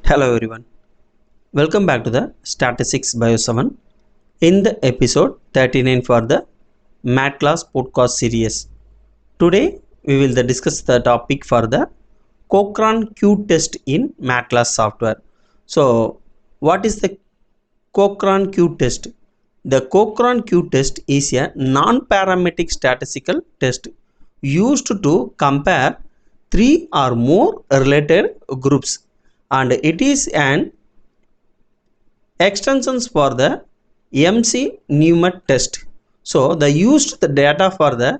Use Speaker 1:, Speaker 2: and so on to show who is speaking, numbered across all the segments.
Speaker 1: Hello everyone, welcome back to the Statistics Bio 7 in the episode 39 for the MedClass podcast series. Today we will discuss the topic for the Cochran Q Test in MedClass software. So what is the Cochran Q Test? The Cochran Q Test is a non-parametric statistical test used to compare three or more related groups, and it is an extensions for the MC Newman test. So the used the data for the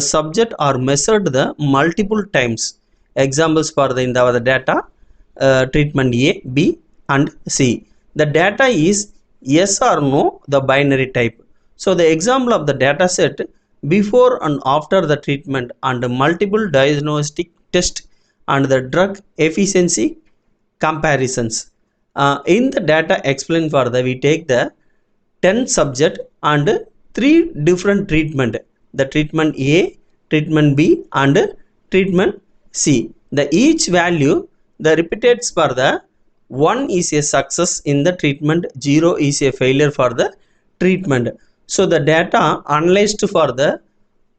Speaker 1: subject are measured the multiple times. Examples for the data treatment A, B and C. The data is yes or no, the binary type. So the example of the data set before and after the treatment and multiple diagnostic test and the drug efficiency comparisons. In the data explained further, we take the 10 subject and 3 different treatment, the treatment A, treatment B and treatment C. The each value the repeats for the 1 is a success in the treatment, 0 is a failure for the treatment. So the data analyzed for the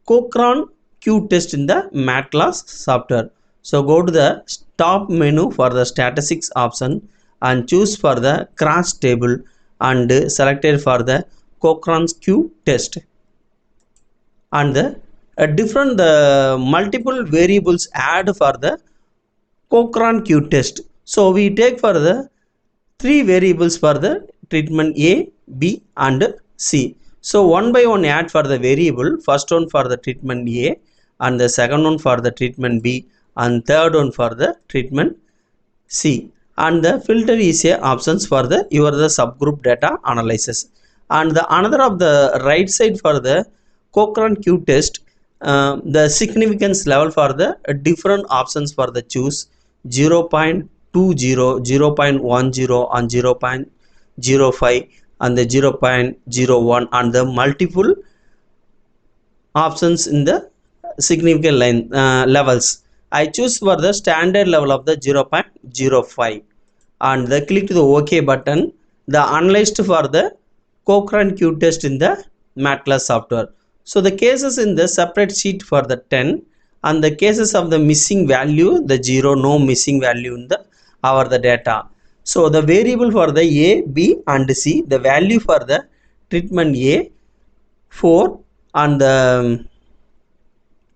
Speaker 1: Cochran Q test in the MedClass software. So go to the top menu for the statistics option and choose for the cross table and selected for the Cochran Q test, and the different multiple variables add for the Cochran Q test. So we take for the 3 variables for the treatment A, B and C. So one by one add for the variable, first one for the treatment A and the second one for the treatment B and third one for the treatment C, and the filter is a options for the subgroup data analysis. And the another of the right side for the Cochran Q test, the significance level for the different options for the choose 0.20, 0.10 and 0.05 and the 0.01 and the multiple options in the significant line levels. I choose for the standard level of the 0.05 and the click to the OK button. The analyzed for the Cochran Q test in the MedClass software. So the cases in the separate sheet for the 10 and the cases of the missing value, the 0, no missing value in the the data. So the variable for the A, B and C, the value for the treatment A 4 and the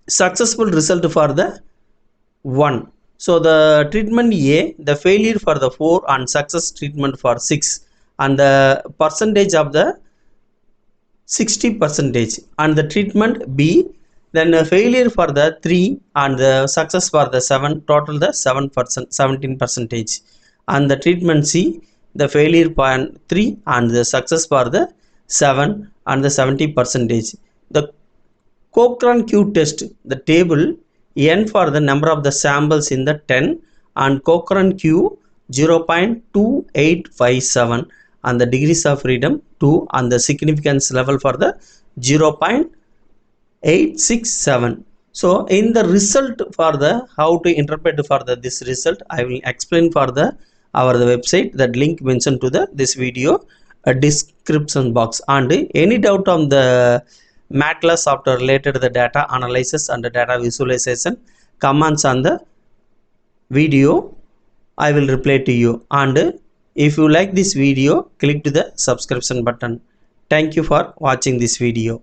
Speaker 1: successful result for the 1. So the treatment A, the failure for the 4 and success treatment for 6 and the percentage of the 60%, and the treatment B, then the failure for the 3 and the success for the 7, total the 7%, 17%, and the treatment C, the failure for 3 and the success for the 7 and the 70%. The Cochran Q test, the table N for the number of the samples in the 10 and Cochran Q 0.2857 and the degrees of freedom 2 and the significance level for the 0.867. So in the result for the how to interpret for the this result, I will explain for the website, that link mentioned to the this video description box. And any doubt on the MedClass software related to the data analysis and the data visualization, comments on the video, I will reply to you. And if you like this video, click to the subscription button. Thank you for watching this video.